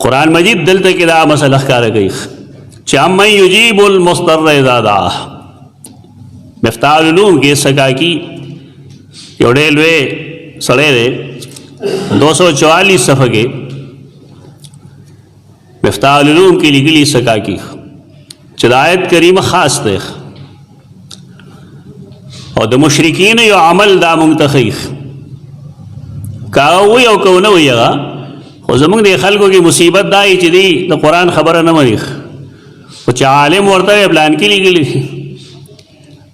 قرآن مجید دلته کې دا مسله ښکاره کوي چې امن یجیب المضطر اذا دعاه. مفتاح العلوم کې سکاکی یو ډېر لوی سړی دی 244 صفحه کې مفتاح العلوم کې لیکلي سکاکی چې د آیت کریمه خاص دی او د مشرکین یو عمل دا منتخیخ کاغه وی او کو نه وی هغه خو زمونږ د خلکو کې مصیبت دای چې دی د قرآن خبره نه مریخ خو چې عالم ورته پلان کې لیکلي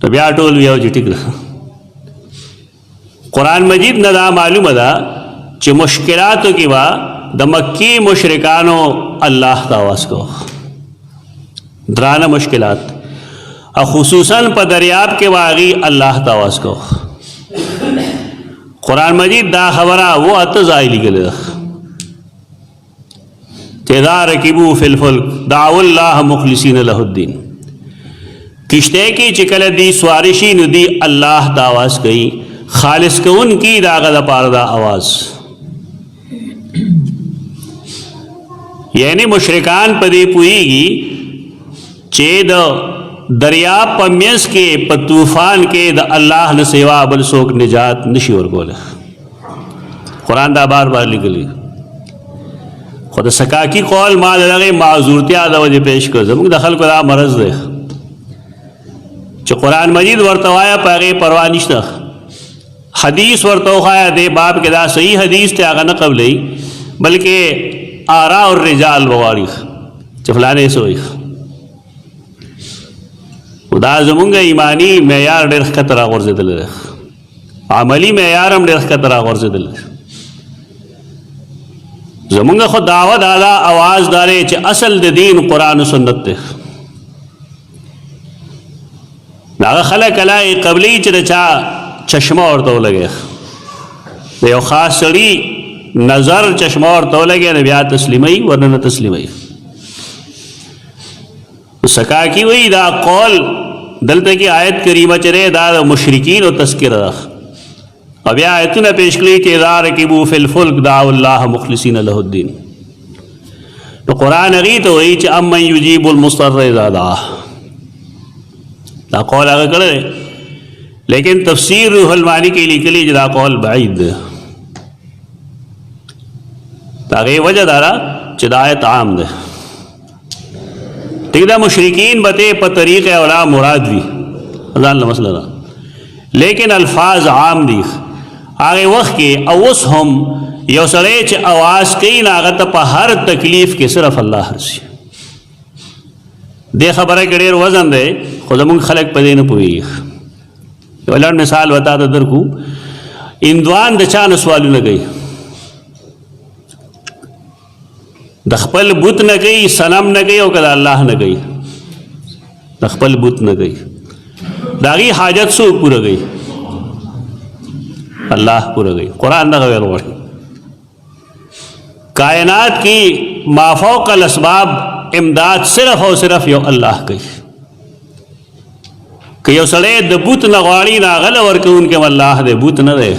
تو بیا ټول وی او چې ټیک ده. قرآن مجید نه دا معلومه ده چې مشکلاتو کې وا د مکی مشرکانو الله ته آواز کو درانه مشکلات او خصوصاً په دریاب کې واغی الله ته آواز کو. قرآن مجید دا خبره وہ اتزائی لگل اذا رکبوا فی الفلک دعوا اللہ مخلصین لہ الدین. کشتے کی چکل دی سوارشی ندی اللہ تا آواز کئی خالص کو ان کی داغد پاردہ آواز. یعنی مشرکان پدی پوئی گی چید دریاب پمیس کے پتوفان کے دا اللہ نے سوا بل سوک نجات نشی اور گولے. قرآن دا بار بار لگلی خود سکاکی قول مال لگے معذورتی آدھا وجہ پیش کر زمان دخل کو دا مرض دے چو قرآن مجید ورطوایا پاگے پروانشتا حدیث ورطوایا دے باب کے دا صحیح حدیث تے آگا نقب لئی بلکہ آراء الرجال بغاریخ چفلانے سوئیخ دا زمونږ ایمانی معیار ډېر ښکته راغورځېدلی دی عملي معیار هم ډېر ښکته راغورځېدلی دی. زمونږ خو دعوه دا ده اواز دا دی چې اصل د دین قرآن و سنت دی. هغه خلک الله قبلي چې د چا چشمه ورته ولګي د یو خاص سړي نظر چشمه ورته ولګي نو بیا تسلیموي ورنه نه تسلیموي. سکاکی وی دا قول دلته کی آیت کریمه چره دا مشرکین و تذکر رخ او بیا آیتونه پیش کړي چې اذا رکبوا فی الفلک دعوا الله مخلصین له الدین. نو قرآن هغې ته وایي چې امن یجیب المضطر اذا دعاه دا قول هغه کړی دی لیکن تفسیر روح المعانی کې لیکلي چې دا قول بعید دی. د هغې وجه دا ده چې دا آیت عام دی. ٹھیک دا مشرکین بتے پا طریق اولا مراد بھی ازان مسئلہ دا لیکن الفاظ عام دیخ آگے وقت کے اوس ہم یو سڑے چھ آواز کئی ناغت پا ہر تکلیف کے صرف اللہ رسی دے خبرہ کڑیر وزن دے خود منگ خلق پا دین پوئی یو لڑ مثال بتا دا در کو اندوان دچان سوالو نگئی دخپل بوت نہ گئی سنم نہ گئی او کدا اللہ نہ گئی دخپل بوت نہ گئی داغی حاجت سو پورا گئی اللہ پورا گئی. قرآن نہ غیر غور کائنات کی مافوق الاسباب امداد صرف اور صرف یو اللہ گئی کہ یو سڑے د بوت نہ غاڑی نہ غل ورکہ ان کے اللہ دے بوت نہ دے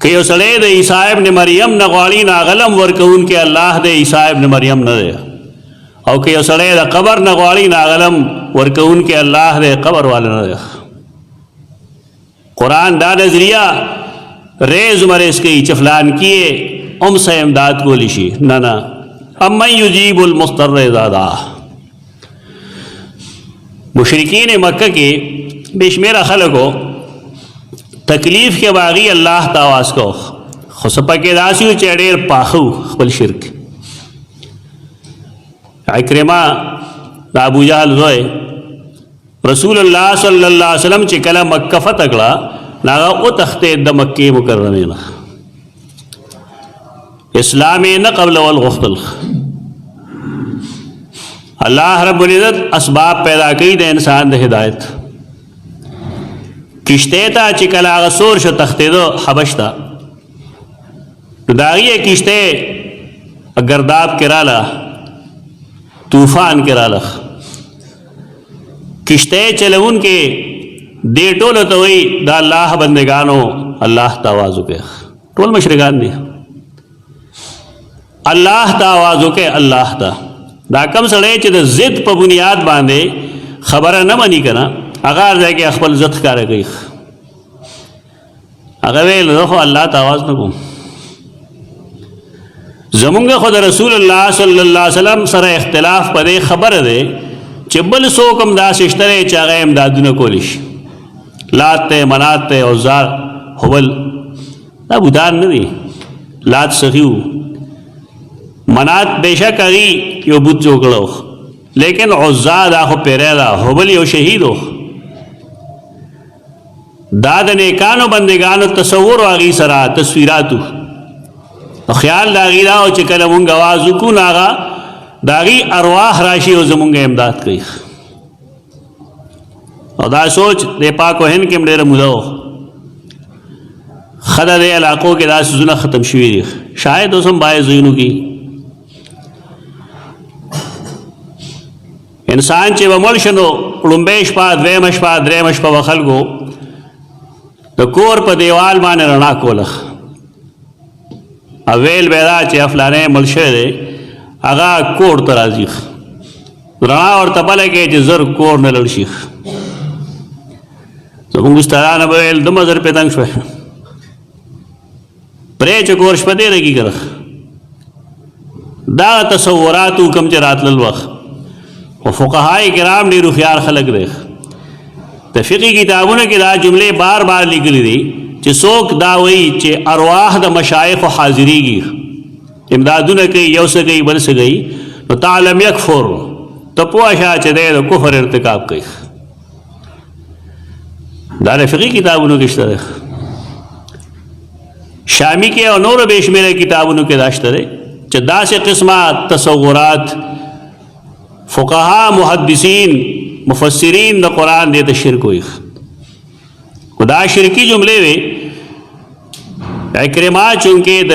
کہ یو سڑے دے عیسیٰ ابن مریم نہ غاڑی نہ غلم ورکون کے اللہ دے عیسیٰ ابن مریم نہ دے او کہ یو سڑے دے قبر نہ غاڑی نہ غلم ورکون کے اللہ دے قبر والے نہ دے. قرآن دا نظریہ ریز مرز کی چفلان کیے ام سے امداد کو لشی نہ امن یجیب المضطر اذا دعاه. مشرکین مکہ کے بشمیرہ خلقو تکلیف کے باغی اللہ تا آواز کو خسپا کے داسیو چیڑیر پاخو خپل شرک. عکرمہ دا ابو جہل زوئے رسول اللہ صلی اللہ علیہ وسلم چکلا مکہ فتح کلا ناغا او تختے دا مکی مکرمین اسلامی نہ قبل والغختل. اللہ رب العزت اسباب پیدا کی دا انسان دا ہدایت کشتے تا چکل آغا سور شو تختے دو حبش تا داغی کشتے گرداب کرالا طوفان کرالا کشتے چلون کے دے ٹول توئی دا اللہ بندگانو اللہ تاوازو کے ٹول مشرکان دی الله ته आवाज وکړي الله ته. دا کم سړی چې د ضد په بنیاد باندې خبره نه مني که نه هغه هر ځای کې خپل ضد ښکاره کوي. هغه ویل زه خو الله ته आवाज نه کوم. زمونږ خو د رسول الله صلی الله علیه وسلم سره اختلاف په دې خبره دی چې بل څوک هم داسې شته دی چې هغه امدادونه کولی شي. لات ته منات ته عزا هبل دا بودان نه دي. لات سخي و منات بېشک هغې یو بت جوړ کړی و لیکن عزا دا خو پیری ده. هبل یو شهید و. دا د نیکانو بندګانو تصور و هغې سره تصویراتو. خیال د هغې دا و چې کله مونږ اواز وکړو نو هغه د هغې ارواح راشي او زمونږ امداد کوي. او دا سوچ د پاک و هند کې هم ډېره موده و. ښه ده دې علاقو کې دا څیزونه ختم شوي دي. شاید اوس هم باید ځایونو کې انسان چې به مړ شي نو لومبۍ شپه دویمه شپه درېیمه شپه به خلکو د کور په دیوال باندې رڼا کوله. ویل به دا چې فلانی مړ شوی دی هغه کور ته راځي رڼا ورته بله کوي چې زر کور نه لړ شي. زمونږ استادانو به ویل دومره زر پې تنګ شوی پرې چې کور شپه دی رګي کړه. دا تصوراتو کم چې راتلل وخت و فقهای کرام ډېر هوښیار خلک دی. د فقهي کتابونو کې دا جملې بار بار لیکلي دي چې څوک دا وایي چې ارواح د مشایخو حاضریږي امدادونه کوي یو څه کوي بل څه کوي نو تعلم یکفر ته پوه شه چې دی د کفر ارتکاب کوي. دا د فقهي کتابونو کې شته دی. شامی کې او نورو بې شمېره کتابونو کې دا شته دی چې داسې قسمه تصورات فقها محدثین مفسرین د قرآن دې ته شرک وایي. خو دا شرکی جملې وې عکرمه چونکې د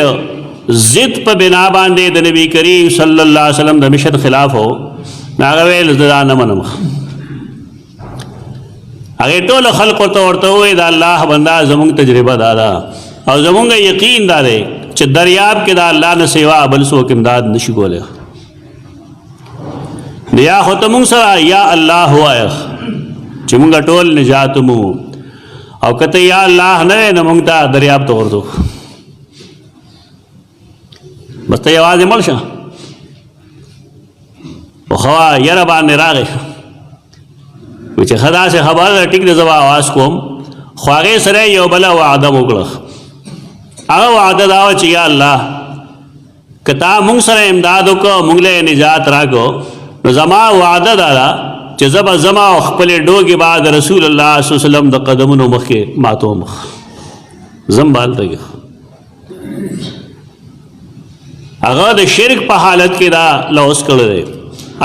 ضد په بنا باندې د نبی کریم صلی الله علیه وسلم د مشن خلاف هو نو هغه ویل زه دا نه منم. هغې ټولو خلقو ته ورته ووایي د الله بنده زمونږ تجربه دا ده او زمونږ یقین دا دی چې دریاب کې د الله نه سوا بل څوک امداد نشي کولی. یا خو ته مونږ سره یا الله ووایه چې مونږ ټول نجات مو او کته یا الله نه نه مونږ ته دریاب ته ورځو بس ته یوازې مړ شه. خو خوا یره باندې راغی وایي چې ښه داسې خبره ده ټیک ده زه به اواز کوم خو هغې سره یو بله وعده وکړه. هغه وعده دا وه چې یا الله که تا مونږ سره امداد وکړه مونږ له نجات راکړو نو زما وعده دا ده چې زه به زما او خپلې ډوګې به د رسول الله صلی الله علیه وسلم د قدمونو مخکې ماتوم زم به هلته هغه د شرک په حالت کې دا لوس کړی دی.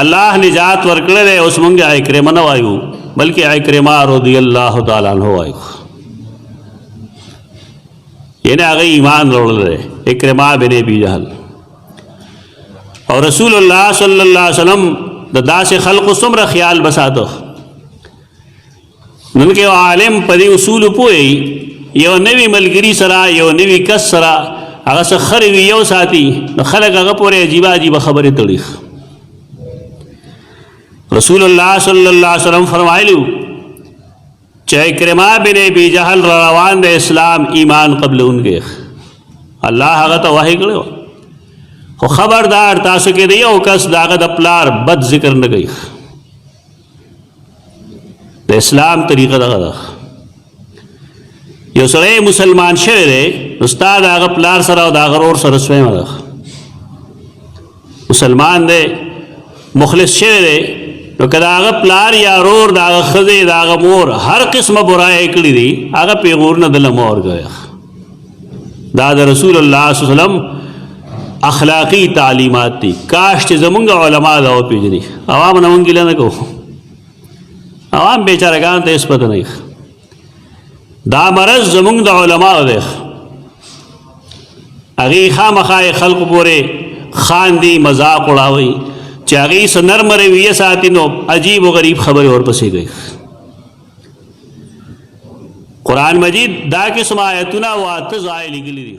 الله نجات ورکړی دی. اوس مونږ عکرمه نه وایو بلکې عکرمه رضی الله تعالی عنه وایو. یعنی هغه ایمان راوړلی دی عکرمه بن ابي جهل. او رسول الله صلی الله علیه وسلم د داسې خلقو څومره خیال بساتو. نن کې عالم په دې اصول پوهی یو نوی ملګري سره یو نوی کس سره هغه څه خرې وي یو ساتي نو خلک هغه پورې عجیبه عجیبه خبرې تړي. رسول الله صلی الله علیه وسلم فرمایلو چې عکرمه بن ابي جهل روان د اسلام ایمان قبلونکې الله هغه ته وحی کړی خو خبردار تاسو کې دی یو کس د هغه د پلار بد ذکر نه کوي. د اسلام طریقه دغه ده. یو سړی مسلمان شوی دی نو ستا د هغه پلار سره او د هغه ورور سره سویمه ده. مسلمان دی مخلص شوی دی نو که د هغه پلار یا ورور د هغه ښځې د هغه مور هر قسمه برایې کړي دي هغه پیغورونه دله مه ورکوئ. دا د رسول الله صلی الله علیه وسلم اخلاقی تعلیمات دي. کاش چې زمونږ علما دا وپېژني. عوام نه مونږ ګیله نه کوو. عوام بیچارهګانو ته هېڅ پته نه وي. دا مرض زمونږ د علماو دی. هغې خامخا یې خلقو پورې خاندي مذاق اړوئ چې هغې څه نرمه رویه ساتي نو عجیب و غریب خبرې ورپسې کوي. قرآن مجید دا قسم آیتونه واته ځایه لیکلي دي.